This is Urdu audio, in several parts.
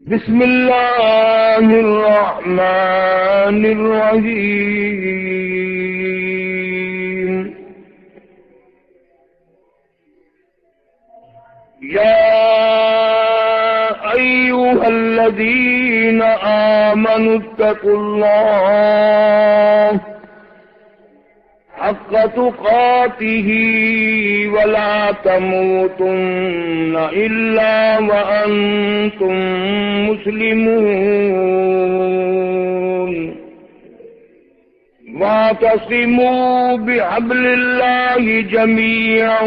بسم اللہ الرحمن الرحیم یا ایھا الذین آمنوا اتقوا اللہ حق تقاته ولا تموتن إلا وأنتم مسلمون واعتصموا بحبل الله جميعا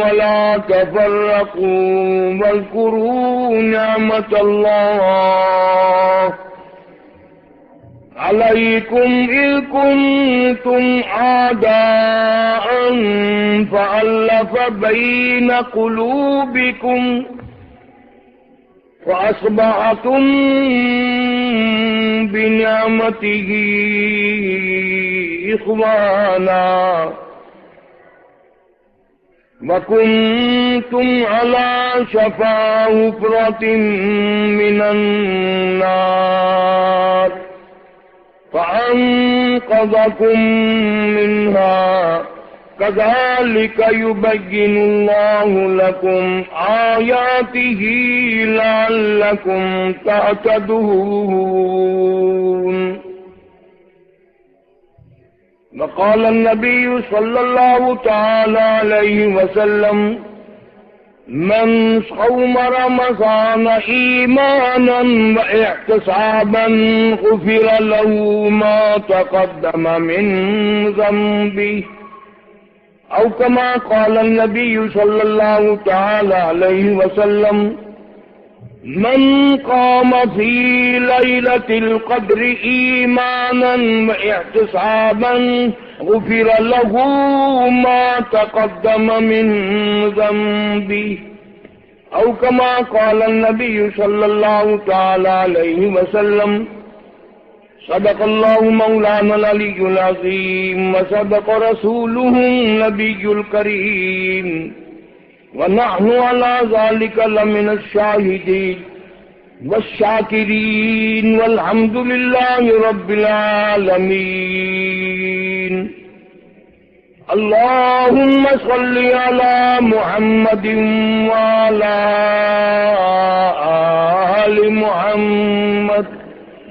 ولا تفرقوا واذكروا نعمة الله علیکم اذ کنتم اعداء فألف بین قلوبکم فأصبحتم بنعمته اخوانا وکنتم علی شفا حفرة من النار فأنقذكم منها كذلك يبين الله لكم آياته لعلكم تهتدون وقال النبي صلى الله تعالى عليه وسلم من صوم رمضان ایمانا واحتسابا غفر له ما تقدم من ذنبه او كما قال النبي صلى الله تعالى عليه وسلم من قام في ليلة القدر ایمانا واحتسابا غفر له ما تقدم من ذنبه او كما قال النبي صلى الله تعالى عليه وسلم صدق الله مولانا العلي العظيم وصدق رسوله النبي الكريم ونحن على ذلك لمن الشاهدين والشاكرين والحمد لله رب العالمين اللهم صل على محمد وعلى آل محمد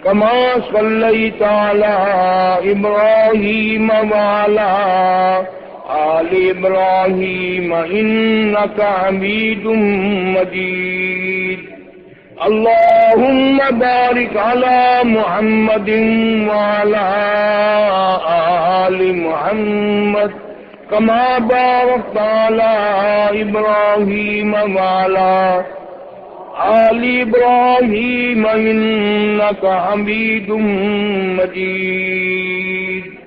كما صليت على إبراهيم وعلى آل إبراهيم إنك حميد مجيد اللهم بارك على محمد وعلى آل محمد كما باركت على إبراهيم وعلى آل إبراهيم إنك حميد مجيد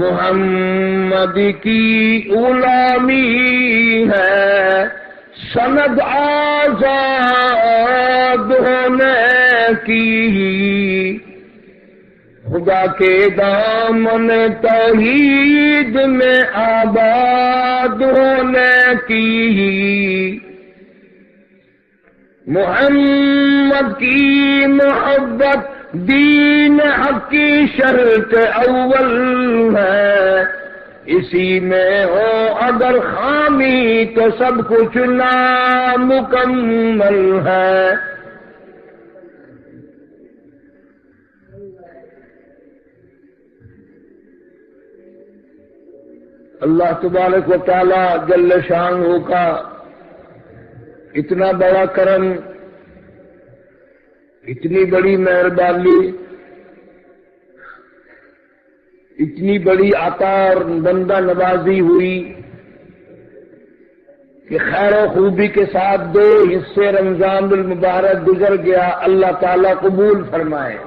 محمد کی غلامی ہے سند آزاد ہونے کی خدا کے دامن توحید میں آباد ہونے کی محمد کی محبت دین حق کی شرط اول ہے اسی میں ہو اگر خامی تو سب کچھ نامکمل ہے اللہ تبارک و تعالی جل شانہ کا اتنا بڑا کرم اتنی بڑی مہربانی اتنی بڑی عطا اور بندہ نوازی ہوئی کہ خیر و خوبی کے ساتھ 2 حصے رمضان المبارک گزر گیا اللہ تعالیٰ قبول فرمائے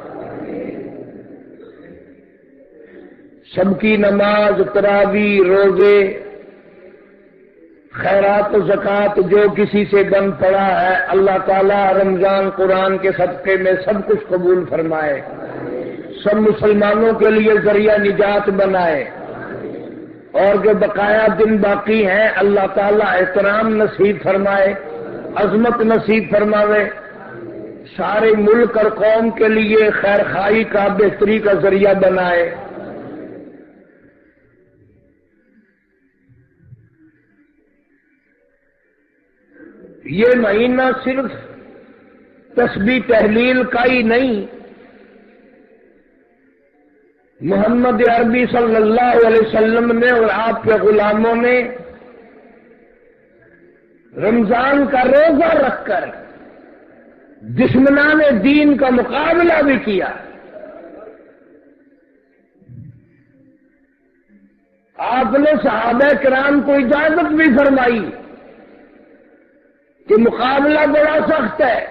سب کی نماز تراویح روزے خیرات و زکوٰۃ جو کسی سے بن پڑا ہے اللہ تعالیٰ رمضان قرآن کے صدقے میں سب کچھ قبول فرمائے سب مسلمانوں کے لیے ذریعہ نجات بنائے اور جو بقایا دن باقی ہیں اللہ تعالیٰ احترام نصیب فرمائے، عظمت نصیب فرماوے، سارے ملک اور قوم کے لیے خیر خائی کا بہتری کا ذریعہ بنائے۔ یہ مہینہ صرف تسبیح تحلیل کا ہی نہیں، محمد عربی صلی اللہ علیہ وسلم نے اور آپ کے غلاموں نے رمضان کا روزہ رکھ کر دشمنان دین کا مقابلہ بھی کیا۔ آپ نے صحابہ کرام کو اجازت بھی فرمائی کہ مقابلہ بڑا سخت ہے،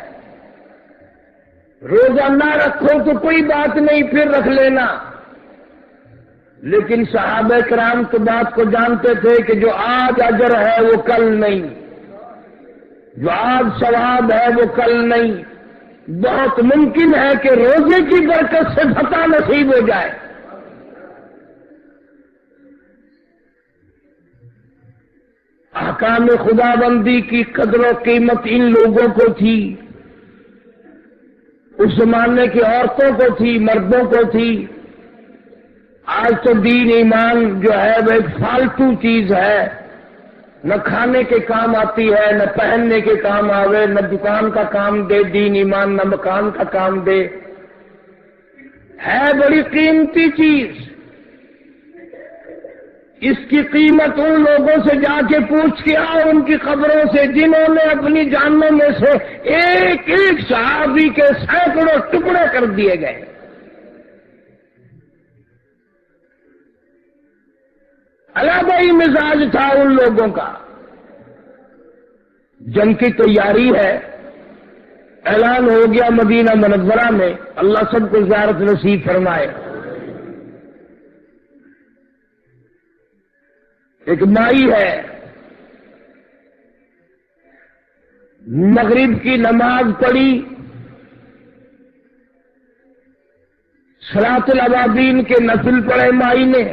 روزہ نہ رکھو تو کوئی بات نہیں، پھر رکھ لینا۔ لیکن صحابہ کرام تو بات کو جانتے تھے کہ جو آج اجر ہے وہ کل نہیں، جو آج ثواب ہے وہ کل نہیں، بہت ممکن ہے کہ روزے کی برکت سے فتح نصیب ہو جائے۔ احکام خدا بندی کی قدر و قیمت ان لوگوں کو تھی، اس زمانے کی عورتوں کو تھی، مردوں کو تھی۔ آج تو دین ایمان جو ہے وہ ایک فالتو چیز ہے، نہ کھانے کے کام آتی ہے، نہ پہننے کے کام آوے، نہ دکان کا کام دے دین ایمان، نہ مکان کا کام دے، ہے بڑی قیمتی چیز۔ اس کی قیمت ان لوگوں سے جا کے پوچھ کے آؤ، ان کی قبروں سے جنہوں نے اپنی جانوں میں سے ایک ایک صحابی کے سینکڑوں ٹکڑے کر دیے گئے۔ علیحدہ ہی مزاج تھا ان لوگوں کا۔ جنگ کی تیاری ہے، اعلان ہو گیا مدینہ منورہ میں، اللہ سب کو زیارت نصیب فرمائے۔ ایک مائی ہے، مغرب کی نماز پڑھی، صلاۃ الابابین کے نفل پڑھے مائی نے،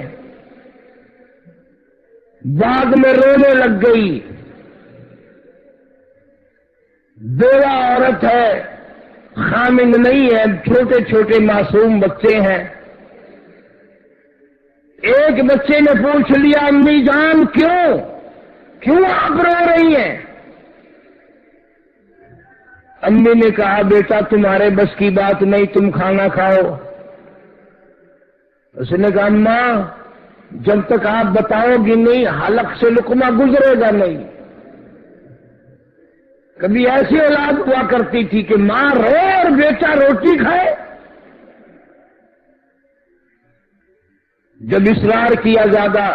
بعد میں رونے لگ گئی۔ بیوہ عورت ہے، خامند نہیں ہے، چھوٹے چھوٹے معصوم بچے ہیں۔ ایک بچے نے پوچھ لیا، امی جان کیوں آپ رو رہی ہیں؟ امی نے کہا بیٹا تمہارے بس کی بات نہیں، تم کھانا کھاؤ۔ اس نے کہا اماں جب تک آپ بتاؤ گی نہیں حلق سے لقمہ گزرے گا نہیں۔ کبھی ایسی اولاد ہوا کرتی تھی کہ ماں رو اور بیٹا روٹی کھائے۔ جب اصرار کیا زیادہ،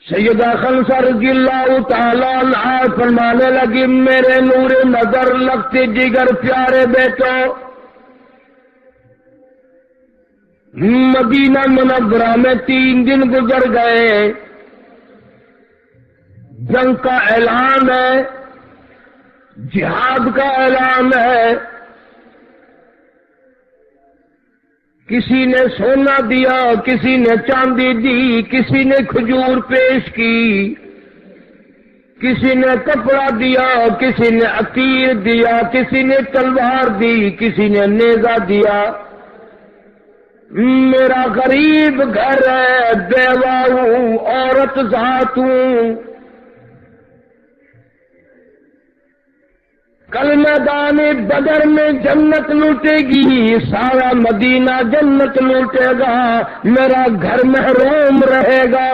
سیدہ خنسہ رضی اللہ تعالی عنہا فرمانے لگی میرے نور نظر لگتے جگر پیارے بیٹو، مدینہ منورہ میں 3 دن گزر گئے، جنگ کا اعلان ہے، جہاد کا اعلان ہے، کسی نے سونا دیا، کسی نے چاندی دی، کسی نے کھجور پیش کی، کسی نے کپڑا دیا، کسی نے عقیر دیا، کسی نے تلوار دی، کسی نے نیزہ دیا۔ میرا غریب گھر ہے، بیوہ ہوں، عورت ذات ہوں، کل میدان بدر میں جنت لوٹے گی، سارا مدینہ جنت لوٹے گا، میرا گھر محروم رہے گا۔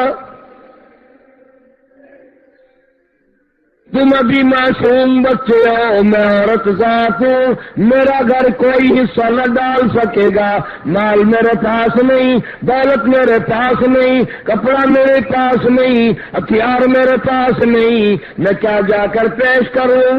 تم ابھی معصوم بچے ہو، میں عورت ذات ہوں، میرا گھر کوئی حصہ نہ ڈال سکے گا، مال میرے پاس نہیں، دولت میرے پاس نہیں، کپڑا میرے پاس نہیں، ہتھیار میرے پاس نہیں، میں کیا جا کر پیش کروں؟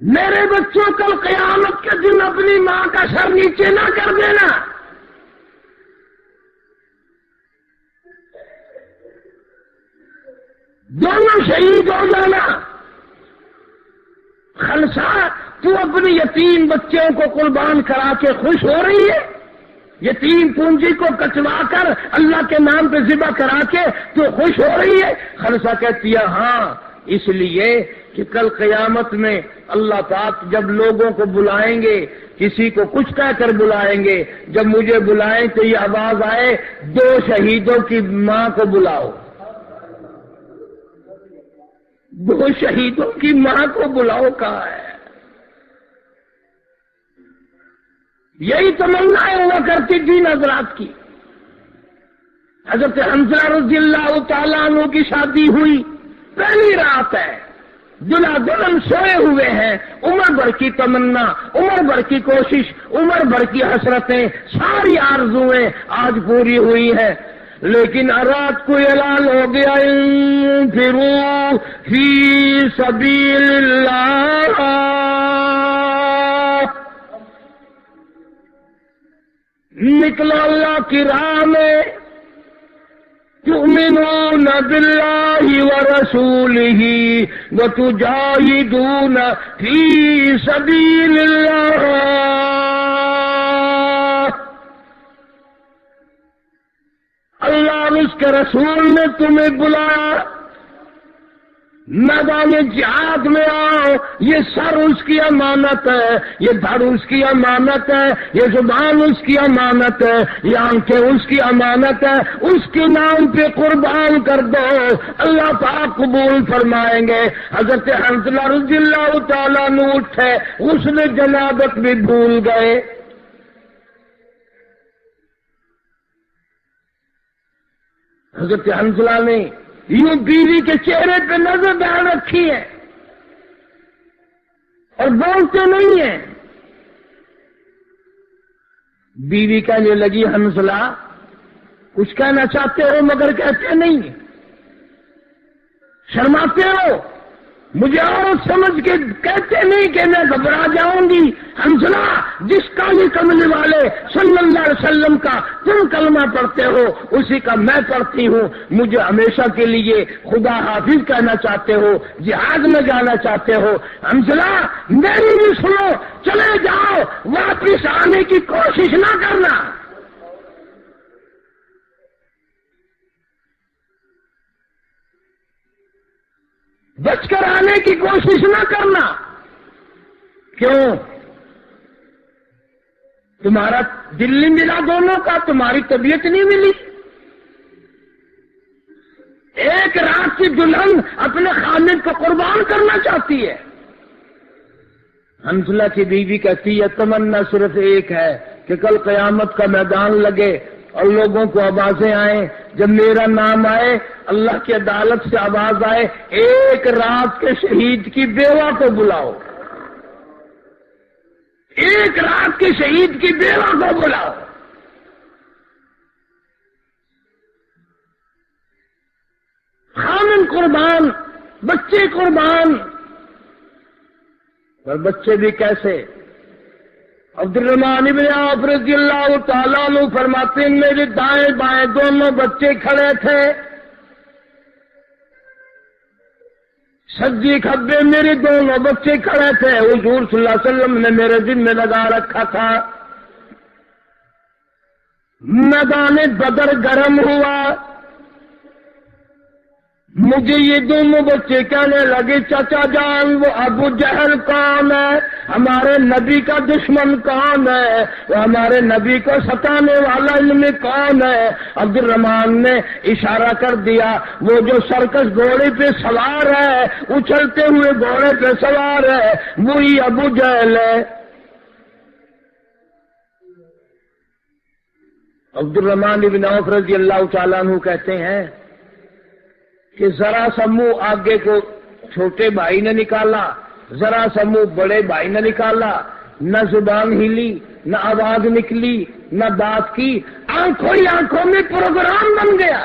میرے بچوں کل قیامت کے دن اپنی ماں کا سر نیچے نہ کر دینا. دونوں شہید ہو جانا. خلصہ تو اپنی یتیم بچوں کو قربان کرا کے خوش ہو رہی ہے؟ یتیم پونجی کو کٹوا کر اللہ کے نام پہ ذبح کرا کے تو خوش ہو رہی ہے؟ خلصہ کہتی ہے ہاں، اس لیے کہ کل قیامت میں اللہ پاک جب لوگوں کو بلائیں گے، کسی کو کچھ کہہ کر بلائیں گے، جب مجھے بلائیں تو یہ آواز آئے 2 شہیدوں کی ماں کو بلاؤ. 2 شہیدوں کی ماں کو بلاؤ کہاں ہے؟ یہی تمنا ہوا کرتی تھی حضرات کی. حضرت حمزہ رضی اللہ تعالیٰ عنہ کی شادی ہوئی، پہلی رات ہے، دلہا دلہن سوئے ہوئے ہیں، عمر بھر کی تمنا، عمر بھر کی کوشش، عمر بھر کی حسرتیں، ساری آرزویں آج پوری ہوئی ہیں. لیکن رات کو اعلان ہو گیا انفروا فی سبیل اللہ، نکلو اللہ کی راہ میں. تؤمنون باللہ ورسولہ وتجاہدون فی سبیل اللہ. اللہ اور اس کے رسول نے تمہیں بلایا، میدان جہاد میں آؤ. یہ سر اس کی امانت ہے، یہ دھڑ اس کی امانت ہے، یہ زبان اس کی امانت ہے، یہ آنکھیں اس کی امانت ہے. اس کے نام پہ قربان کر دو، اللہ پاک قبول فرمائیں گے. حضرت حنظلہ رضی اللہ تعالیٰ عنہ اٹھے، غسل جنابت بھی بھول گئے. حضرت حنظلہ نے یوں بیوی کے چہرے پہ نظر ڈال رکھی ہے اور بولتے نہیں ہیں. بیوی کہنے لگی حنظلہ کچھ کہنا چاہتے ہو مگر کہتے نہیں، شرماتے ہو، مجھے عورت سمجھ کے کہتے نہیں کہ میں گھبرا جاؤں گی. حنظلہ جس کالی کملی والے صلی اللہ علیہ وسلم کا تم کلمہ پڑھتے ہو اسی کا میں پڑھتی ہوں. مجھے ہمیشہ کے لیے خدا حافظ کہنا چاہتے ہو، جہاد میں جانا چاہتے ہو. حنظلہ میری بھی سنو، چلے جاؤ، واپس آنے کی کوشش نہ کرنا. بچ کر آنے کی کوشش نہ کرنا. کیوں؟ تمہارا دل نہیں ملا دونوں کا، تمہاری طبیعت نہیں ملی. ایک رات کی دلہن اپنے خامد کو قربان کرنا چاہتی ہے. حنظلہ کی بیوی کہتی ہے تمنا صرف ایک ہے کہ کل قیامت کا میدان لگے اور لوگوں کو آوازیں آئیں، جب میرا نام آئے، اللہ کی عدالت سے آواز آئے ایک رات کے شہید کی بیوہ کو بلاؤ، ایک رات کے شہید کی بیوہ کو بلاؤ. خامن قربان، بچے قربان، اور بچے بھی کیسے؟ عبد الرحمن بن عوف رضی اللہ تعالیٰ عنہ فرماتے ہیں میرے دائیں بائیں دونوں بچے کھڑے تھے، سجی کھبے میرے دونوں بچے کھڑے تھے. حضور صلی اللہ علیہ وسلم نے میرے دل میں لگا رکھا تھا. میدان بدر گرم ہوا، مجھے یہ دونوں بچے کہنے لگے چچا جان وہ ابو جہل کون ہے، ہمارے نبی کا دشمن کون ہے، وہ ہمارے نبی کو ستانے والا علم کون ہے. عبد الرحمن نے اشارہ کر دیا وہ جو سرکس گھوڑے پہ سوار ہے، اچھلتے ہوئے گھوڑے پہ سوار ہے، وہی ابو جہل ہے. عبد الرحمن بن عوف رضی اللہ تعالیٰ عنہ کہتے ہیں کہ ذرا سا منہ آگے کو چھوٹے بھائی نے نکالا، ذرا سا منہ بڑے بھائی نے نکالا، نہ زبان ہلی، نہ آواز نکلی، نہ بات کی، آنکھوں ہی آنکھوں میں پروگرام بن گیا.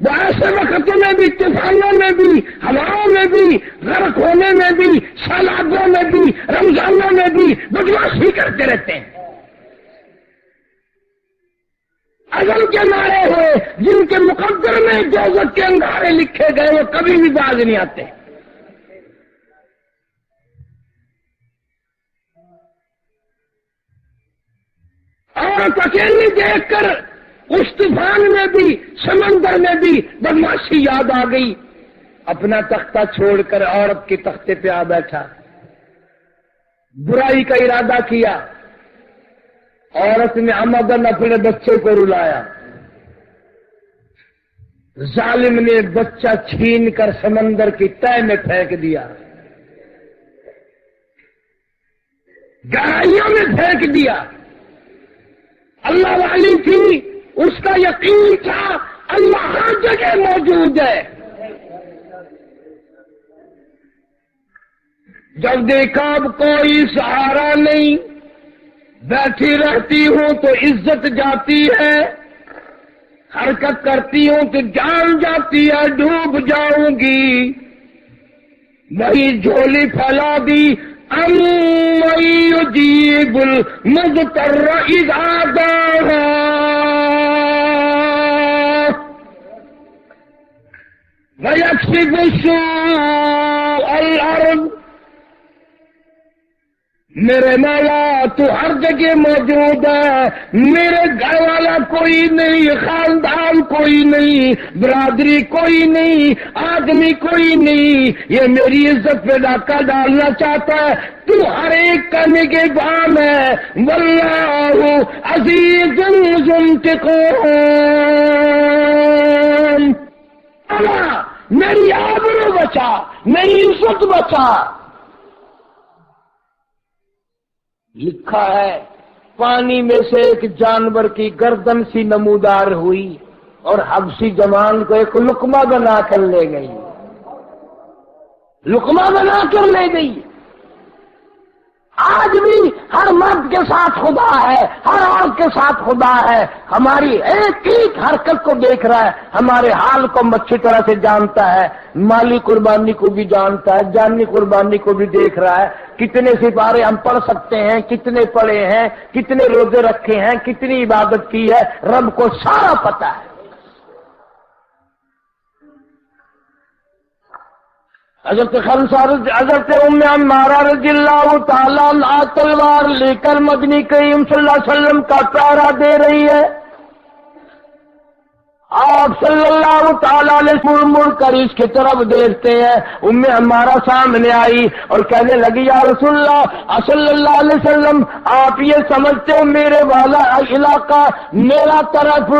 وہ ایسے وقت میں بھی، طوفانوں میں بھی، ہواؤں میں بھی، غرق ہونے میں بھی، سیلابوں میں بھی، رمضانوں میں بھی بدماشی کرتے رہتے ہیں. اجل کے مارے ہوئے جن کے مقدر میں دوزخ کے انگارے لکھے گئے وہ کبھی بھی باز نہیں آتے. اور اکیلی دیکھ کر اس طوفان میں بھی، سمندر میں بھی بدماشی یاد آ گئی. اپنا تختہ چھوڑ کر عورت کے تختے پہ آ بیٹھا، برائی کا ارادہ کیا. عورت نے عمدن اپنے بچے کو رلایا. ظالم نے بچہ چھین کر سمندر کی تہہ میں پھینک دیا، گہرائیوں میں پھینک دیا. اللہ والی تھی، اس کا یقین تھا اللہ ہر جگہ موجود ہے. جب دیکھا اب کوئی سہارا نہیں، بیٹھی رہتی ہوں تو عزت جاتی ہے، حرکت کرتی ہوں تو جان جاتی ہے، ڈوب جاؤں گی. وہی جھولی پھیلا دی، أَمَّن يُجِيبُ الْمُضْطَرَّ إِذَا دَعَاهُ وَيَكْشِفُ سُوءَ الْأَرْضِ. میرے مولا تو ہر جگہ موجود ہے، میرے گھر والا کوئی نہیں، خاندان کوئی نہیں، برادری کوئی نہیں، آدمی کوئی نہیں، یہ میری عزت پہ ڈاکہ ڈالنا چاہتا ہے. تو ہر ایک کا نگہبان ہے. واللہ عزیز ذو انتقام. اللہ میری آبرو بچا، میری عزت بچا. لکھا ہے پانی میں سے ایک جانور کی گردن سی نمودار ہوئی اور حبشی جوان کو ایک لقمہ بنا کر لے گئی. لقمہ بنا کر لے گئی. آج بھی ہر مرد کے ساتھ خدا ہے، ہر عورت کے ساتھ خدا ہے. ہماری ایک ایک حرکت کو دیکھ رہا ہے، ہمارے حال کو اچھی طرح سے جانتا ہے، مالی قربانی کو بھی جانتا ہے، جانی قربانی کو بھی دیکھ رہا ہے. کتنے سپارے ہم پڑھ سکتے ہیں، کتنے پڑھے ہیں، کتنے روزے رکھے ہیں، کتنی عبادت کی ہے، رب کو سارا پتہ ہے. حضرت ام عمارہ رضی اللہ تعالیٰ عنہا تلوار لے کر مدنی کریم صلی اللہ علیہ وسلم کا پہرا دے رہی ہے. آپ صلی اللہ تعالیٰ علیہ مڑ کر اس کی طرف دیکھتے ہیں. ام ہمارا سامنے آئی اور کہنے لگی یا رسول اللہ صلی اللہ علیہ وسلم، آپ یہ سمجھتے ہو میرے والا علاقہ، میرا طرف،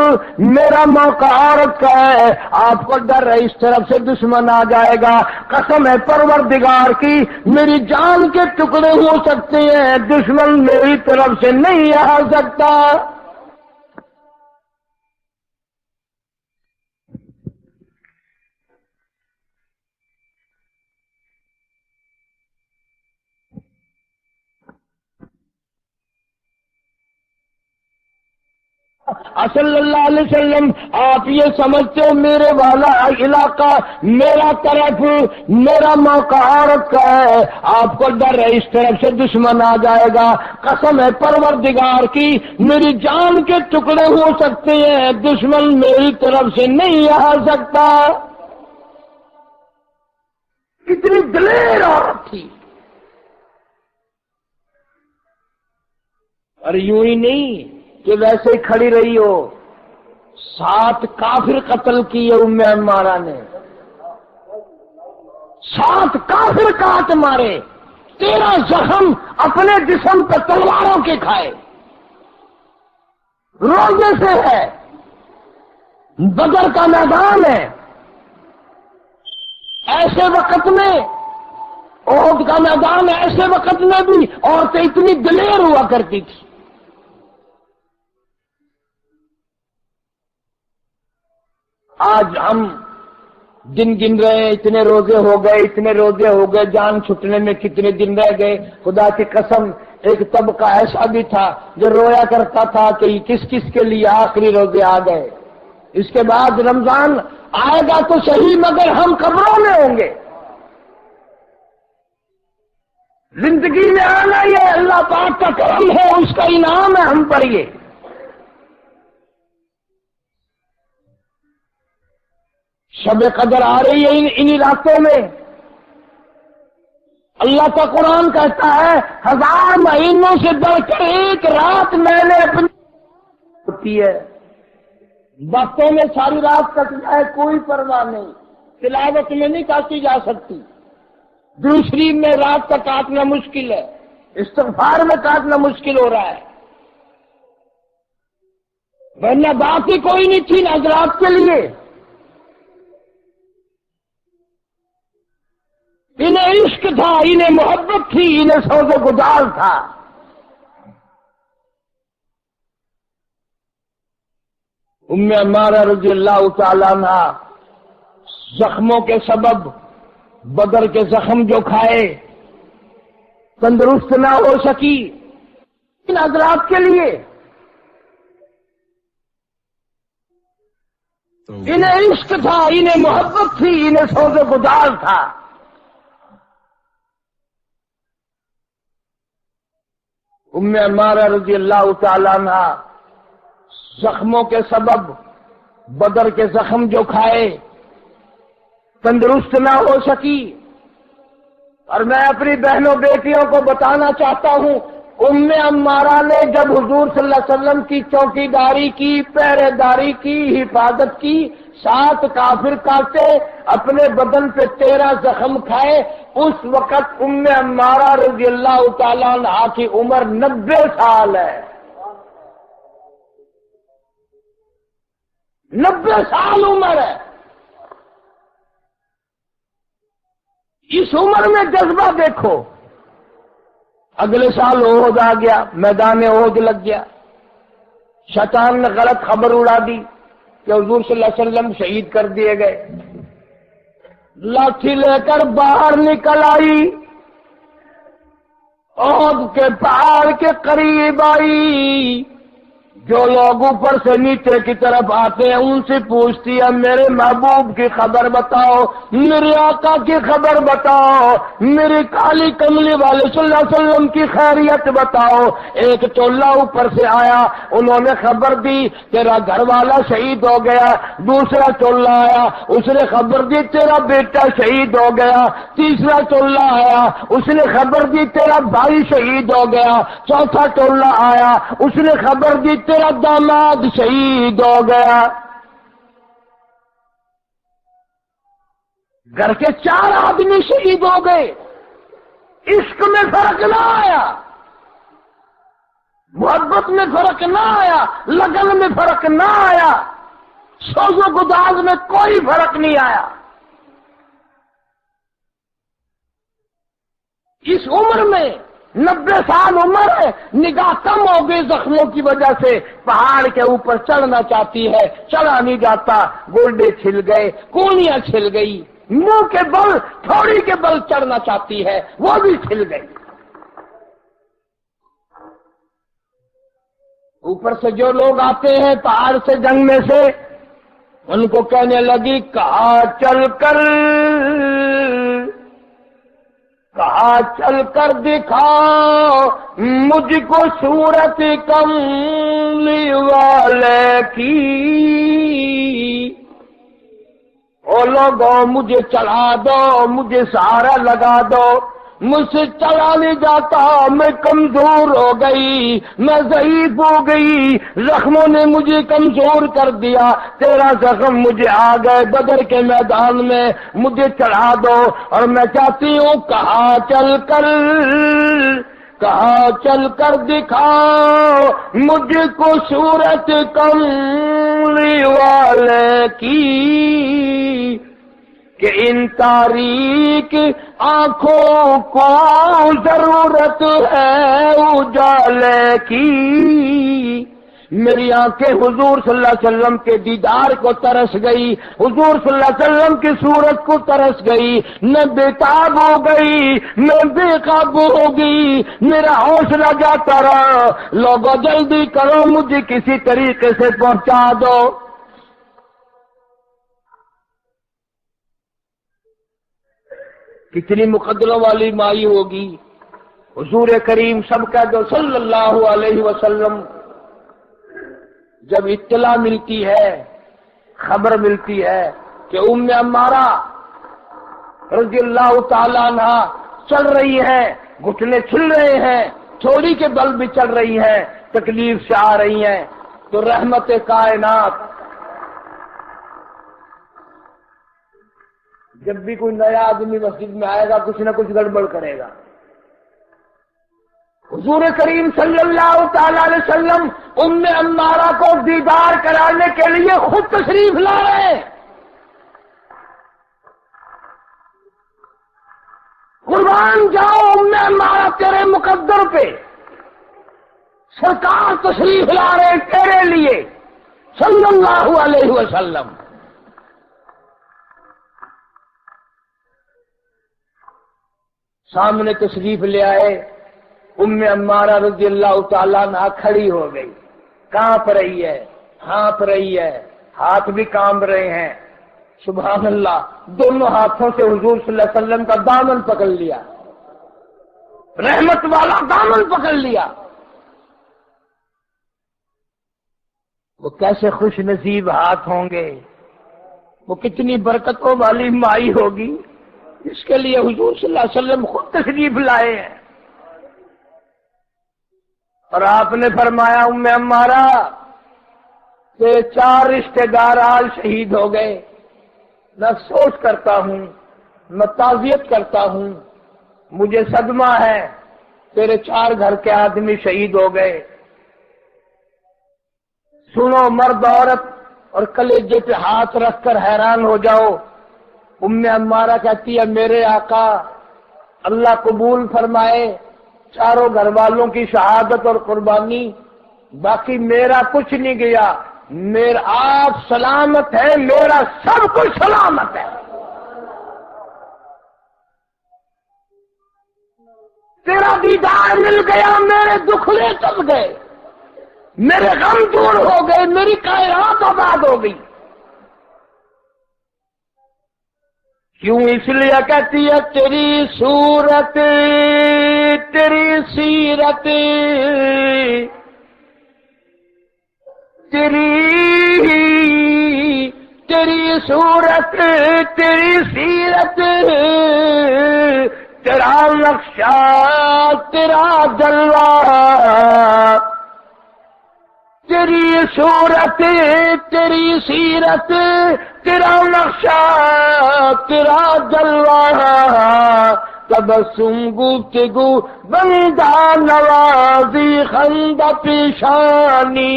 میرا موقع عورت کا ہے، آپ کو ڈر ہے اس طرف سے دشمن آ جائے گا. قسم ہے پروردگار کی، میری جان کے ٹکڑے ہو سکتے ہیں، دشمن میری طرف سے نہیں آ سکتا. صلی اللہ علیہ وسلم، آپ یہ سمجھتے ہو میرے والا علاقہ، میرا طرف، میرا موقع عورت کا ہے، آپ کو ڈر ہے اس طرف سے دشمن آ جائے گا. قسم ہے پروردگار کی، میری جان کے ٹکڑے ہو سکتے ہیں، دشمن میری طرف سے نہیں آ سکتا. کتنی دلیر عورت تھی. اور یوں ہی نہیں کہ ویسے ہی کھڑی رہی ہو، 7 کافر قتل کیے ام عمارہ نے، 7 کافر کاٹ مارے، 13 زخم اپنے جسم پر تلواروں کے کھائے. روزے سے ہے، بدر کا میدان ہے. ایسے وقت میں احد کا میدان ہے، ایسے وقت میں بھی عورتیں اتنی دلیر ہوا کرتی تھی. آج ہم دن گن رہے ہیں، اتنے روزے ہو گئے، اتنے روزے ہو گئے، جان چھٹنے میں کتنے دن رہ گئے. خدا کی قسم ایک طبقہ ایسا بھی تھا جو رویا کرتا تھا کہ کس کس کے لیے آخری روزے آ گئے. اس کے بعد رمضان آئے گا تو صحیح مگر ہم قبروں میں ہوں گے. زندگی میں آنا یہ اللہ پاک کا کرم ہے، اس کا انعام ہے ہم پر. یہ شب قدر آ رہی ہے انہی راتوں میں. اللہ کا قرآن کہتا ہے 1000 مہینوں سے بڑھ کر ایک رات میں نے اپنی ہوتی ہے. باتوں میں ساری رات کٹ جائے کوئی پرواہ نہیں، تلاوت میں نہیں کاٹی جا سکتی. دوسری میں رات کا کاٹنا مشکل ہے، استغفار میں کاٹنا مشکل ہو رہا ہے. ورنہ بات ہی کوئی نہیں تھی حضرات کے لیے. انہیں عشق تھا، انہیں محبت تھی، انہیں سوز و گزار تھا. ام عمارہ رضی اللہ تعالیٰ عنہ زخموں کے سبب بدر کے زخم جو کھائے تندرست نہ ہو سکی. ان حضرات کے لیے انہیں عشق تھا، انہیں محبت تھی، انہیں سوز و گزار تھا. ام عمارہ رضی اللہ تعالیٰ عنہ زخموں کے سبب بدر کے زخم جو کھائے تندرست نہ ہو سکی. اور میں اپنی بہنوں بیٹیوں کو بتانا چاہتا ہوں، ام عمارہ نے جب حضور صلی اللہ علیہ وسلم کی چوکی داری کی، پہرے داری کی، حفاظت کی، 7 کافر کاٹے، اپنے بدن پہ 13 زخم کھائے، اس وقت ام عمارہ رضی اللہ تعالیٰ عنہ کی عمر 90 سال ہے. 90 سال عمر ہے. اس عمر میں جذبہ دیکھو. اگلے سال احد آ گیا، میدان احد لگ گیا. شیطان نے غلط خبر اڑا دی کہ حضور صلی اللہ علیہ وسلم شہید کر دیے گئے. لاٹھی لے کر باہر نکل آئی، احد کے پہاڑ کے قریب آئی. جو لوگ اوپر سے نیچے کی طرف آتے ہیں ان سے پوچھتی ہے میرے محبوب کی خبر بتاؤ، میرے آقا کی خبر بتاؤ، میری کالی کملی والے صلی اللہ علیہ وسلم کی خیریت بتاؤ. ایک ٹولہ اوپر سے آیا، انہوں نے خبر دی تیرا گھر والا شہید ہو گیا. دوسرا ٹولہ آیا، اس نے خبر دی تیرا بیٹا شہید ہو گیا. تیسرا ٹولہ آیا، اس نے خبر دی تیرا بھائی شہید ہو گیا. چوتھا ٹولہ آیا، اس نے خبر دی تیرا داماد شہید ہو گیا. گھر کے 4 آدمی شہید ہو گئے. عشق میں فرق نہ آیا، محبت میں فرق نہ آیا، لگن میں فرق نہ آیا، سوز و گداز میں کوئی فرق نہیں آیا. اس عمر میں 90 سال عمر ہے، نگاہ کم ہو گئی زخموں کی وجہ سے. پہاڑ کے اوپر چڑھنا چاہتی ہے، چڑھا نہیں جاتا. گولڈے چھل گئے، کونیاں چھل گئی. منہ کے بل، تھوڑی کے بل چڑھنا چاہتی ہے، وہ بھی چھل گئی. اوپر سے جو لوگ آتے ہیں پہاڑ سے جنگ میں سے، ان کو کہنے لگی کہاں چل کر دکھاؤ مجھ کو صورت کملی والے کی. او لوگوں مجھے چڑھا دو، مجھے سہارا لگا دو. مجھ سے چلا نہیں جاتا، میں کمزور ہو گئی، میں ضعیف ہو گئی، زخموں نے مجھے کمزور کر دیا. تیرا زخم مجھے آ گئے بدر کے میدان میں، مجھے چڑھا دو. اور میں چاہتی ہوں کہاں چل کر دکھاؤ مجھ کو صورت کملی والے کی، کہ ان تاریک آنکھوں کو ضرورت ہے اجالے کی. میری آنکھیں حضور صلی اللہ علیہ وسلم کے دیدار کو ترس گئی، حضور صلی اللہ علیہ وسلم کی صورت کو ترس گئی. میں بےتاب ہو گئی، میں بے قابو ہو گئی، میرا حوصلہ جاتا رہا. لوگوں جلدی کرو، مجھے کسی طریقے سے پہنچا دو. کتنی مقدروں والی مائی ہوگی. حضور کریم سب کہہ دو صلی اللہ علیہ وسلم جب اطلاع ملتی ہے، خبر ملتی ہے کہ ام عمارہ رضی اللہ تعالی عنہ چل رہی ہے، گھٹنے چھل رہے ہیں، تھوڑی کے بل بھی چل رہی ہیں، تکلیف سے آ رہی ہیں، تو رحمت کائنات جب بھی کوئی نیا آدمی مسجد میں آئے گا کچھ نہ کچھ گڑبڑ کرے گا. حضور کریم صلی اللہ تعالی علیہ وسلم ام عمارہ کو دیدار کرانے کے لیے خود تشریف لا رہے ہیں. قربان جاؤ ام عمارہ تیرے مقدر پہ، سرکار تشریف لا رہے تیرے لیے صلی اللہ علیہ وسلم. سامنے تشریف لے آئے، ام عمارہ رضی اللہ تعالیٰ عنہ کھڑی ہو گئی، کانپ رہی ہے، ہانپ رہی ہے، ہاتھ بھی کانپ رہے ہیں. سبحان اللہ، دونوں ہاتھوں سے حضور صلی اللہ علیہ وسلم کا دامن پکڑ لیا، رحمت والا دامن پکڑ لیا. وہ کیسے خوش نصیب ہاتھ ہوں گے، وہ کتنی برکتوں والی مائی ہوگی اس کے لیے حضور صلی اللہ علیہ وسلم خود تشریف لائے ہیں. اور آپ نے فرمایا ام عمارہ کہ 4 رشتہ دار آج شہید ہو گئے، میں افسوس کرتا ہوں، میں تعزیت کرتا ہوں، مجھے صدمہ ہے، تیرے 4 گھر کے آدمی شہید ہو گئے. سنو مرد عورت اور کلیجے پہ ہاتھ رکھ کر حیران ہو جاؤ. ام عمارہ کہتی ہے میرے آقا اللہ قبول فرمائے 4 گھر والوں کی شہادت اور قربانی، باقی میرا کچھ نہیں گیا، میرا آپ سلامت ہے، میرا سب کچھ سلامت ہے. تیرا دیدار مل گیا، میرے دکھڑے چل گئے، میرے غم دور ہو گئے، میری کائنات آباد ہو گئی. کیوں؟ اس لیے کہتی ہے تیری صورت تیری سیرت تیری صورت تیری سیرت، تیرا نقشہ تیرا جلوہ، تیری صورت تیری سیرت تیرا نقشہ تیرا جلوہ، تبسم گفتگو بندہ نوازی خندہ پیشانی.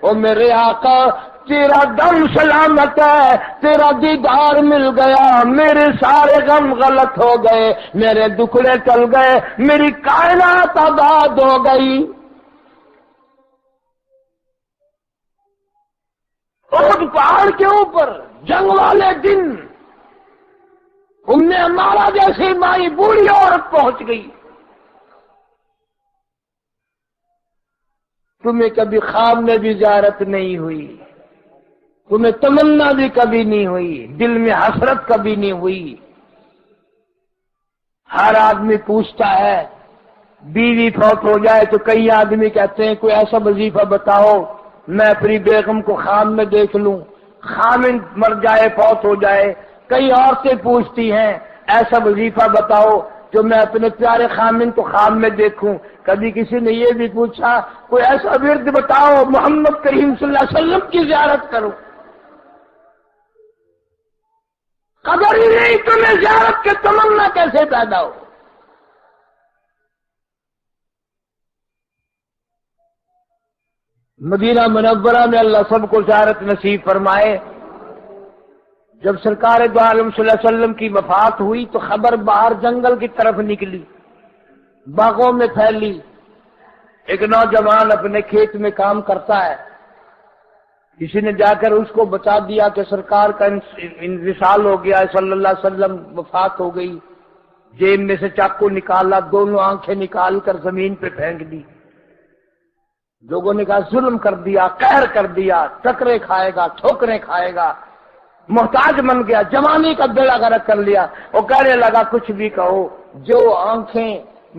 او میرے آقا تیرا دم سلامت ہے، تیرا دیدار مل گیا، میرے سارے غم غلط ہو گئے، میرے دکھڑے چل گئے، میری کائنات آباد ہو گئی. احد پہاڑ کے اوپر جنگ والے دن ام عمارہ جیسی مائی بوڑھی عورت پہنچ گئی. تمہیں کبھی خواب میں بھی زیارت نہیں ہوئی، تمہیں تمنا بھی کبھی نہیں ہوئی، دل میں حسرت کبھی نہیں ہوئی. ہر آدمی پوچھتا ہے، بیوی فوت ہو جائے تو کئی آدمی کہتے ہیں کوئی ایسا وظیفہ بتاؤ میں اپنی بیگم کو خواب میں دیکھ لوں. خامند مر جائے فوت ہو جائے، کئی عورتیں پوچھتی ہیں ایسا وظیفہ بتاؤ جو میں اپنے پیارے خامند کو خواب میں دیکھوں. کبھی کسی نے یہ بھی پوچھا کوئی ایسا ورد بتاؤ محمد کریم صلی اللہ علیہ وسلم کی زیارت کروں. قدر ہی نہیں تمہیں زیارت کے تمنا کیسے پیدا ہو. مدینہ منورہ میں اللہ سب کو زیارت نصیب فرمائے. جب سرکار دو عالم صلی اللہ علیہ وسلم کی وفات ہوئی تو خبر باہر جنگل کی طرف نکلی، باغوں میں پھیلی. ایک نوجوان اپنے کھیت میں کام کرتا ہے، کسی نے جا کر اس کو بتا دیا کہ سرکار کا انتقال ہو گیا ہے، صلی اللہ علیہ وسلم وفات ہو گئی. جیب میں سے چاقو نکالا، دونوں آنکھیں نکال کر زمین پہ پھینک دی. لوگوں نے کہا ظلم کر دیا، قہر کر دیا، ٹکرے کھائے گا، ٹھوکریں کھائے گا. محتاج بن گیا، جوانی کا بیڑا غرق کر لیا. وہ کہنے لگا کچھ بھی کہو، جو آنکھیں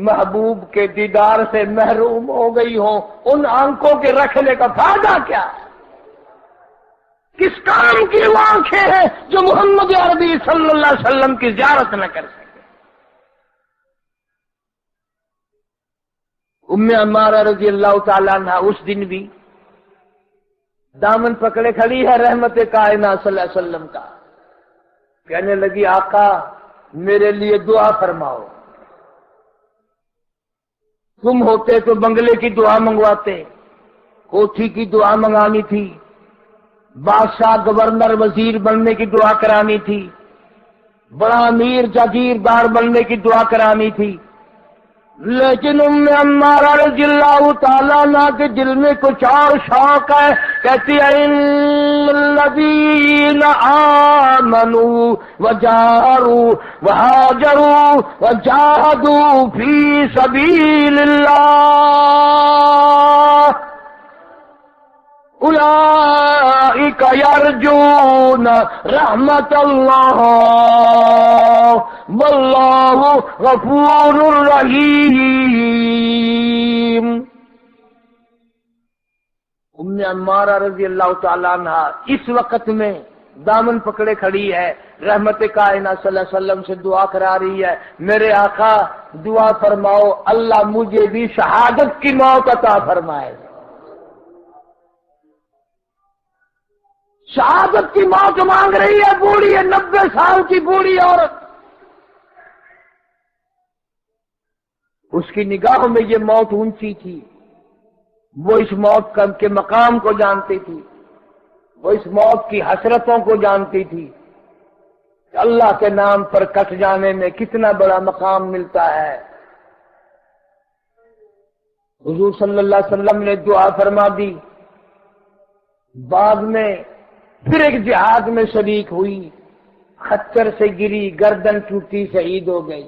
محبوب کے دیدار سے محروم ہو گئی ہوں ان آنکھوں کے رکھنے کا فائدہ کیا ہے؟ کس کام کی وہ آنکھیں ہیں جو محمد عربی صلی اللہ علیہ وسلم کی زیارت نہ کر سکے؟ ام عمارہ رضی اللہ تعالیٰ عنہ اس دن بھی دامن پکڑے کھڑی ہے رحمت کائنات صلی اللہ علیہ وسلم کا. کہنے لگی آقا میرے لیے دعا فرماؤ. تم ہوتے تو بنگلے کی دعا منگواتے، کوٹھی کی دعا منگانی تھی، بادشاہ گورنر وزیر بننے کی دعا کرانی تھی، بڑا امیر جاگیردار بننے کی دعا کرانی تھی. لیکن ام عمارہ رضی اللہ تعالیٰ عنہ کے دل میں کچھ اور شوق ہے. کہتی ہے ان الذین آمنوا وجاہروا وہاجروا وجاہدوا فی سبیل اللہ اولئک یرجون رحمت اللہ واللہ غفور رحیم. ام عمارہ رضی اللہ تعالیٰ عنہ اس وقت میں دامن پکڑے کھڑی ہے، رحمت کائنات صلی اللہ علیہ وسلم سے دعا کرا رہی ہے، میرے آقا دعا فرماؤ اللہ مجھے بھی شہادت کی موت عطا فرمائے. شہادت کی موت مانگ رہی ہے، بوڑھی ہے، 90 سال کی بوڑھی عورت. اس کی نگاہوں میں یہ موت اونچی تھی، وہ اس موت کے مقام کو جانتی تھی، وہ اس موت کی حسرتوں کو جانتی تھی کہ اللہ کے نام پر کٹ جانے میں کتنا بڑا مقام ملتا ہے. حضور صلی اللہ علیہ وسلم نے دعا فرما دی. بعد میں پھر ایک جہاد میں شریک ہوئی، خچر سے گری، گردن ٹوٹی، شہید ہو گئی.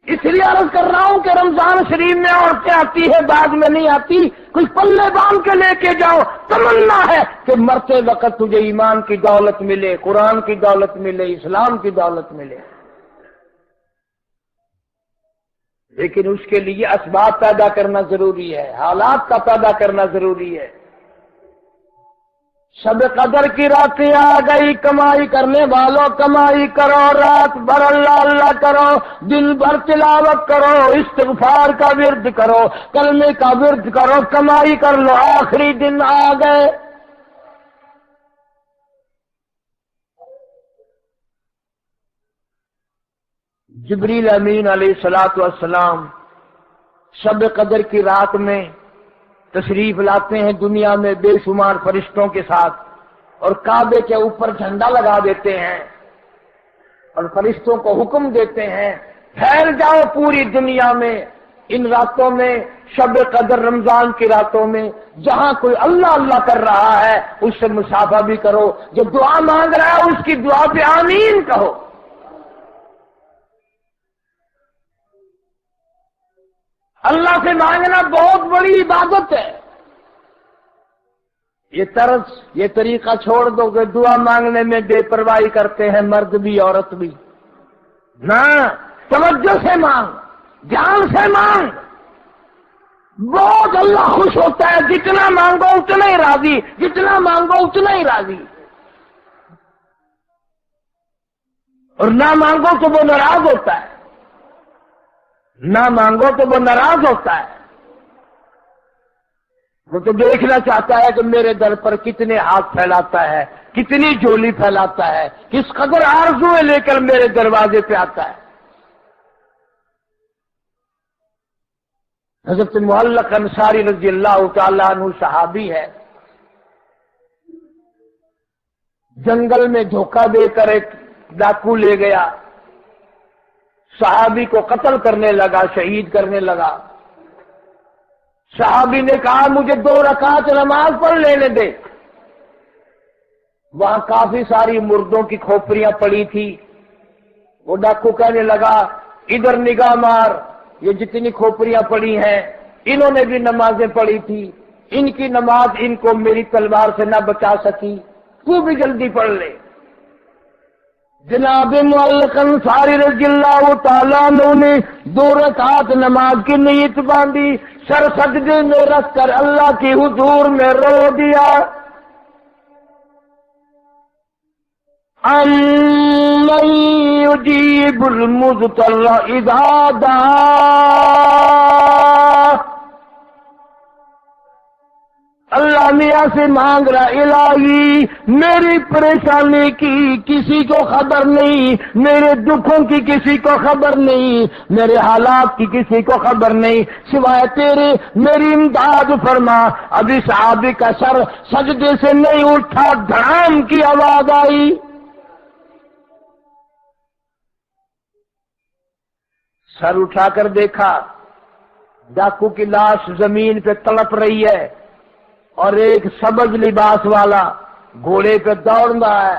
اس لیے عرض کر رہا ہوں کہ رمضان شریف میں عورتیں آتی ہے، بعد میں نہیں آتی. کوئی پلے باندھ کے لے کے جاؤ. تمنا ہے کہ مرتے وقت تجھے ایمان کی دولت ملے، قرآن کی دولت ملے، اسلام کی دولت ملے. لیکن اس کے لیے اسباب پیدا کرنا ضروری ہے، حالات کا پیدا کرنا ضروری ہے. شب قدر کی راتیں آ گئی، کمائی کرنے والوں کمائی کرو، رات بھر اللہ اللہ کرو، دن بھر تلاوت کرو، استغفار کا ورد کرو، کلمے کا ورد کرو، کمائی کر لو. آخری دن آ گئے. جبریل امین علیہ الصلوۃ والسلام شب قدر کی رات میں تشریف لاتے ہیں دنیا میں بے شمار فرشتوں کے ساتھ، اور کعبے کے اوپر جھنڈا لگا دیتے ہیں اور فرشتوں کو حکم دیتے ہیں پھیل جاؤ پوری دنیا میں. ان راتوں میں شب قدر رمضان کی راتوں میں جہاں کوئی اللہ اللہ کر رہا ہے اس سے مصافحہ بھی کرو، جو دعا مانگ رہا ہے اس کی دعا پہ آمین کہو. اللہ سے مانگنا بہت بڑی عبادت ہے. یہ طرز، یہ طریقہ چھوڑ دو کہ دعا مانگنے میں بے پرواہی کرتے ہیں مرد بھی عورت بھی. نہ، توجہ سے مانگ، دھیان سے مانگ. بہت اللہ خوش ہوتا ہے، جتنا مانگو اتنا ہی راضی، جتنا مانگو اتنا ہی راضی. اور نہ مانگو تو وہ ناراض ہوتا ہے، نہ مانگو تو وہ ناراض ہوتا ہے. وہ تو دیکھنا چاہتا ہے کہ میرے در پر کتنے ہاتھ پھیلاتا ہے، کتنی جھولی پھیلاتا ہے، کس قدر آرزویں لے کر میرے دروازے پہ آتا ہے. حضرت معلق انصاری رضی اللہ تعالیٰ عنہ صحابی ہے. جنگل میں دھوکہ دے کر ایک ڈاکو لے گیا، صحابی کو قتل کرنے لگا، شہید کرنے لگا. صحابی نے کہا مجھے 2 رکعت نماز پڑھ لینے دے. وہاں کافی ساری مردوں کی کھوپڑیاں پڑی تھی. وہ ڈاکو کہنے لگا ادھر نگاہ مار، یہ جتنی کھوپڑیاں پڑی ہیں انہوں نے بھی نمازیں پڑھی تھی، ان کی نماز ان کو میری تلوار سے نہ بچا سکی، تو بھی جلدی پڑھ لے۔ جناب معلق انصاری رضی اللہ تعالیٰ عنہ نے 2 رکعت نماز کی نیت باندھی، سر سجدے میں رکھ کر اللہ کی حضور میں رو دیا۔ امن یجیب المضطر اذا دعا، اللہ میاں سے مانگ رہا، الہی میری پریشانی کی کسی کو خبر نہیں، میرے دکھوں کی کسی کو خبر نہیں، میرے حالات کی کسی کو خبر نہیں سوائے تیرے، میری امداد فرما۔ ابھی صحابی کا سر سجدے سے نہیں اٹھا، دھڑام کی آواز آئی۔ سر اٹھا کر دیکھا، ڈاکو کی لاش زمین پہ تڑپ رہی ہے اور ایک سبز لباس والا گھوڑے پہ دوڑ رہا ہے۔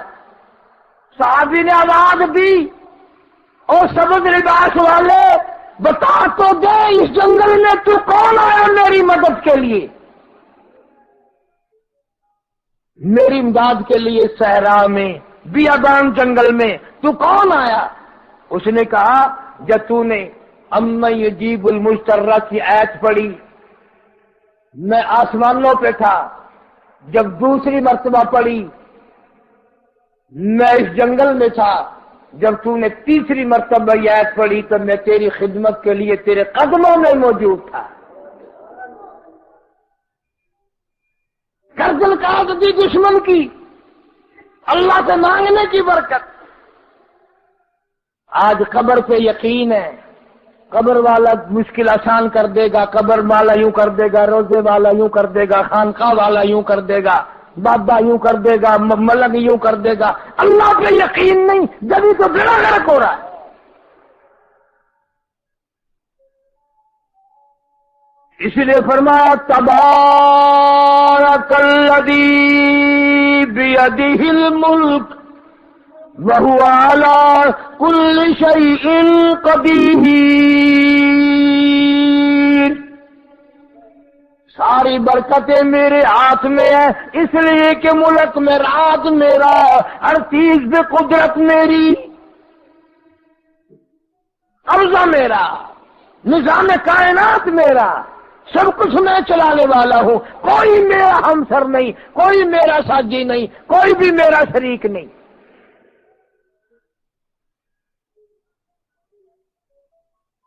صحابی نے آواز دی، او سبز لباس والے بتا تو دے اس جنگل میں تو کون آیا میری مدد کے لیے، میری امداد کے لیے، صحرا میں بیابان جنگل میں تو کون آیا؟ اس نے کہا جب تو نے امن یجیب المضطر کی آیت پڑھی، میں آسمانوں پہ تھا، جب دوسری مرتبہ پڑھی میں اس جنگل میں تھا، جب تو نے تیسری مرتبہ یہ آیت پڑھی تو میں تیری خدمت کے لیے تیرے قدموں میں موجود تھا۔ گردن کاٹ دی دشمن کی، اللہ سے مانگنے کی برکت۔ آج قبر پہ یقین ہے، قبر والا مشکل آسان کر دے گا، قبر والا یوں کر دے گا، روزے والا یوں کر دے گا، خانقاہ والا یوں کر دے گا، بابا یوں کر دے گا، ملک یوں کر دے گا۔ اللہ پہ یقین نہیں، جبھی تو بیڑا غرق ہو رہا ہے۔ اس لیے فرمایا تبارک الذی بیدہ الملک وَهُوَ عَلَى كُلِّ شَيْءٍ قَدِيرٌ، ساری برکتیں میرے ہاتھ میں ہیں، اس لیے کہ ملک میں راج میرا، ہر چیز پہ قدرت میری، قبضہ میرا، نظام کائنات میرا، سب کچھ میں چلانے والا ہوں، کوئی میرا ہمسر نہیں، کوئی میرا ساتھی نہیں، کوئی بھی میرا شریک نہیں۔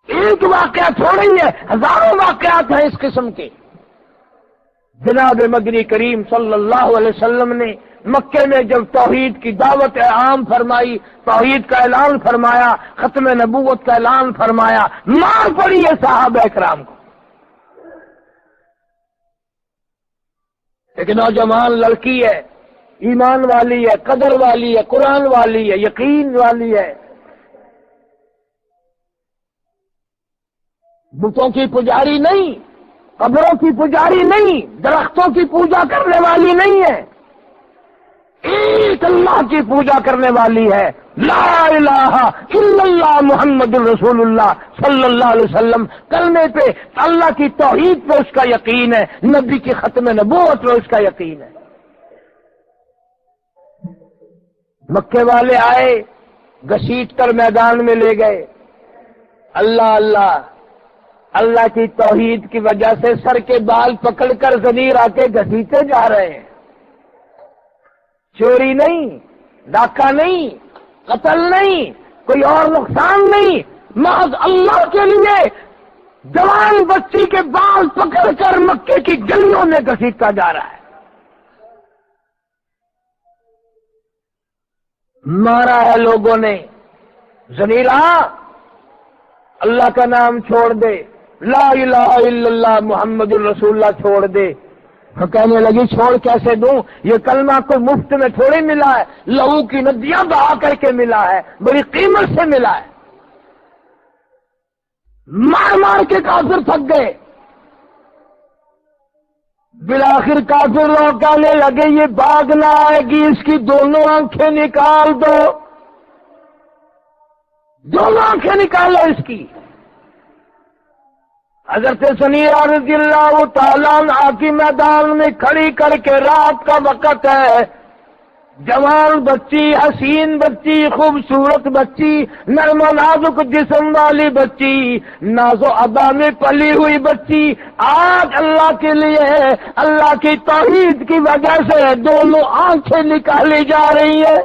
ایک واقعہ تھوڑی ہے، ہزاروں واقعات ہیں اس قسم کے۔ جناب مدنی کریم صلی اللہ علیہ وسلم نے مکے میں جب توحید کی دعوت عام فرمائی، توحید کا اعلان فرمایا، ختم نبوت کا اعلان فرمایا، مار پڑی ہے صحابہ کرام کو۔ ایک نوجوان لڑکی ہے، ایمان والی ہے، قدر والی ہے، قرآن والی ہے، یقین والی ہے، بتوں کی پجاری نہیں، قبروں کی پجاری نہیں، درختوں کی پوجا کرنے والی نہیں ہے، ایک اللہ کی پوجا کرنے والی ہے، لا الہ الا اللہ محمد الرسول اللہ صلی اللہ علیہ وسلم، کلمے پہ اللہ کی توحید پہ اس کا یقین ہے، نبی کی ختم نبوت پہ اس کا یقین ہے۔ مکے والے آئے، گھسیٹ کر میدان میں لے گئے، اللہ اللہ اللہ کی توحید کی وجہ سے سر کے بال پکڑ کر ضمیر آ کے گھسیٹے جا رہے ہیں، چوری نہیں، ڈاکہ نہیں، قتل نہیں، کوئی اور نقصان نہیں، محض اللہ کے لیے جوان بچی کے بال پکڑ کر مکے کی گلیوں میں گھسیٹا جا رہا ہے۔ مارا ہے لوگوں نے، ضمیرہ اللہ کا نام چھوڑ دے، لا الہ الا اللہ محمد الرسول اللہ چھوڑ دے۔ وہ کہنے لگی چھوڑ کیسے دوں، یہ کلمہ کو مفت میں تھوڑی ملا ہے، لہو کی ندیاں بہا کر کے ملا ہے، بڑی قیمت سے ملا ہے۔ مار مار کے کافر تھک گئے، بالآخر کافر لوگ کہنے لگے یہ باغ نہ آئے گی، اس کی دونوں آنکھیں نکال دو، دونوں آنکھیں نکالو اس کی۔ حضرت سمیرہ رضی اللہ تعالیٰ عنہ کی میدان میں کھڑی کر کے، رات کا وقت ہے، جوان بچی، حسین بچی، خوبصورت بچی، نرم و نازک جسم والی بچی، ناز و ادا میں پلی ہوئی بچی، آج اللہ کے لیے، اللہ کی توحید کی وجہ سے دونوں آنکھیں نکالی جا رہی ہے.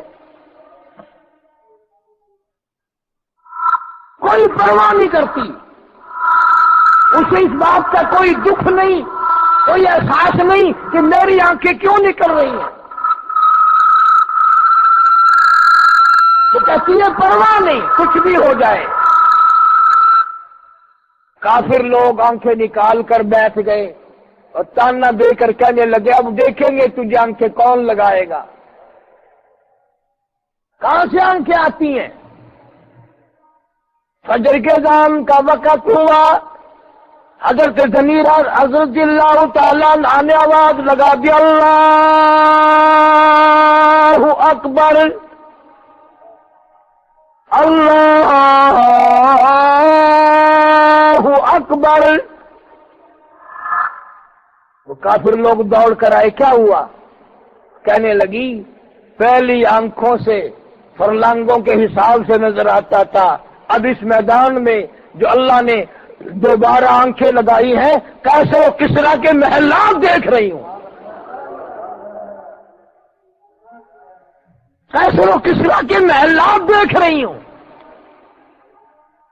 کوئی پرواہ نہیں کرتی، اسے اس بات کا کوئی دکھ نہیں، کوئی احساس نہیں کہ میری آنکھیں کیوں نکل رہی ہیں. تو کہتی ہے پرواہ نہیں، کچھ بھی ہو جائے. کافر لوگ آنکھیں نکال کر بیٹھ گئے اور تانا دے کر کہنے لگے اب دیکھیں گے تجھے آنکھیں کون لگائے گا. کہاں سے آنکھیں آتی ہیں؟ فجر کے اذان کا وقت ہوا، حضرت ضمیر حضرت اللہ تعالیٰ نے آواز لگا دی اللہ اکبر، اللہ اکبر. وہ کافر لوگ دوڑ کر آئے، کیا ہوا؟ کہنے لگی پہلی آنکھوں سے فرلانگوں کے حساب سے نظر آتا تھا، اب اس میدان میں جو اللہ نے دوبارہ آنکھیں لگائی ہیں کیسے وہ کسرا کے محلات دیکھ رہی ہوں، کیسے وہ کسرا کے محلات دیکھ رہی ہوں.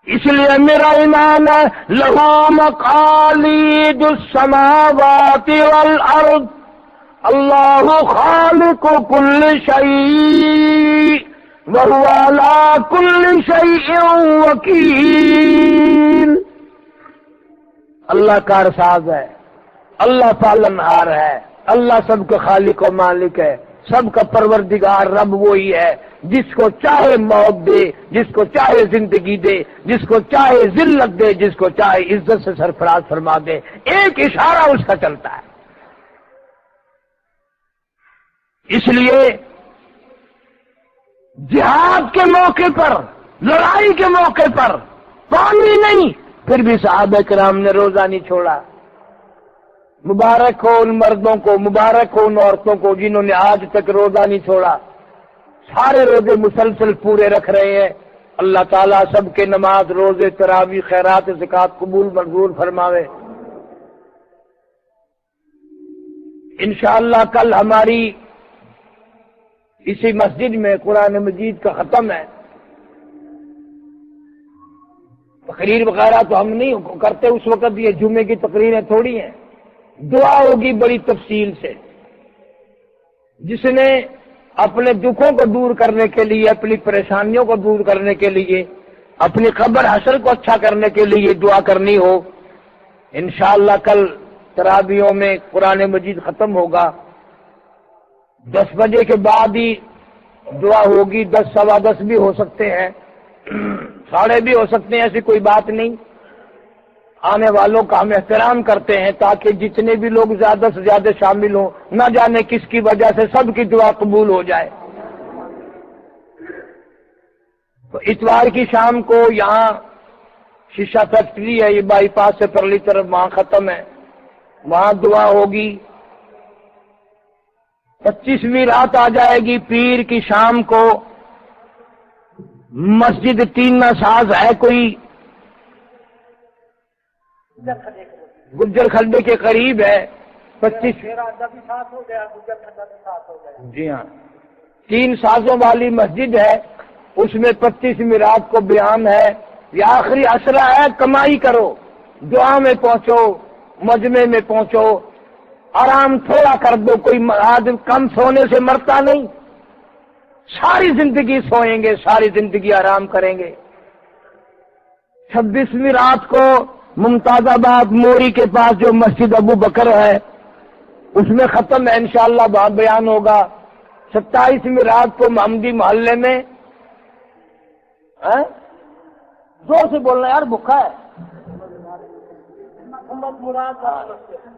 اس لیے میرا ایمان ہے لہو مقالید السماوات والارض، اللہ خالق کل شیء وہو علی کل شیء وکیل. اللہ کارساز ہے، اللہ پالنہار ہے، اللہ سب کا خالق و مالک ہے، سب کا پروردگار رب وہی ہے جس کو چاہے موت دے، جس کو چاہے زندگی دے، جس کو چاہے ذلت دے، جس کو چاہے عزت سے سرفراز فرما دے. ایک اشارہ اس کا چلتا ہے. اس لیے جہاد کے موقع پر، لڑائی کے موقع پر پانی نہیں، پھر بھی صحابہ کرام نے روزہ نہیں چھوڑا. مبارک ہو ان مردوں کو، مبارک ہو ان عورتوں کو جنہوں نے آج تک روزہ نہیں چھوڑا، سارے روزے مسلسل پورے رکھ رہے ہیں. اللہ تعالیٰ سب کے نماز، روزے، تراویح، خیرات، زکات قبول منظور فرماوے. انشاءاللہ کل ہماری اسی مسجد میں قرآن مجید کا ختم ہے. تقریر وغیرہ تو ہم نہیں کرتے اس وقت، یہ جمعے کی تقریریں تھوڑی ہیں. دعا ہوگی بڑی تفصیل سے. جس نے اپنے دکھوں کو دور کرنے کے لیے، اپنی پریشانیوں کو دور کرنے کے لیے، اپنی قبر حشر کو اچھا کرنے کے لیے دعا کرنی ہو، انشاءاللہ کل تراویحوں میں قرآن مجید ختم ہوگا. 10 بجے کے بعد ہی دعا ہوگی. 10 سوا 10 بھی ہو سکتے ہیں، 12:30 بھی ہو سکتے ہیں، ایسی کوئی بات نہیں. آنے والوں کا ہم احترام کرتے ہیں تاکہ جتنے بھی لوگ زیادہ سے زیادہ شامل ہوں، نہ جانے کس کی وجہ سے سب کی دعا قبول ہو جائے. تو اتوار کی شام کو یہاں شیشہ فیکٹری ہے، یہ بائی پاس سے پرلی طرف، وہاں ختم ہے، وہاں دعا ہوگی. 25ویں رات آ جائے گی پیر کی شام کو. مسجد تینا ساز ہے کوئی گجر کھڈے کے قریب ہے. 25 جی ہاں 3 سازوں والی مسجد ہے، اس میں 25ویں رات کو بیان ہے. یہ آخری عشرہ ہے، کمائی کرو، دعا میں پہنچو، مجمع میں پہنچو، آرام تھوڑا کر دو. کوئی آدمی کم سونے سے مرتا نہیں، ساری زندگی سوئیں گے، ساری زندگی آرام کریں گے. 26ویں رات کو ممتاز آباد موری کے پاس جو مسجد ابو بکر ہے اس میں ختم ہے، انشاءاللہ وہاں بیان ہوگا. 27ویں رات کو محمدی محلے میں، زور سے بولنا یار، بھوکا ہے.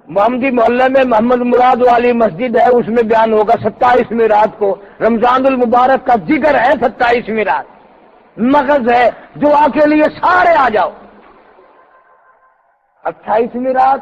محمدی محلے میں محمد مراد والی مسجد ہے، اس میں بیان ہوگا 27ویں رات کو. رمضان المبارک کا ذکر ہے 27ویں رات، مغز ہے، دعا کے لیے سارے آ جاؤ. 28ویں رات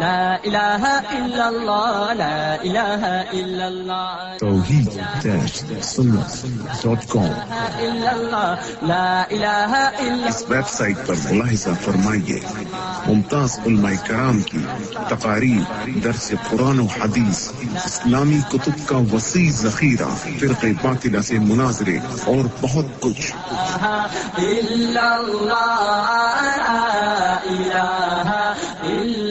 لا إله إلا الله لا إله إلا الله tawheed-sunnah.com لا إله إلا اس ویب سائٹ پر ملاحظہ فرمائیے ممتاز علماء کرام کی تقاریر، درس قرآن و حدیث، اسلامی کتب کا وسیع ذخیرہ، فرقہ باطلہ سے مناظرے اور بہت کچھ۔ إلا الله لا إله إلا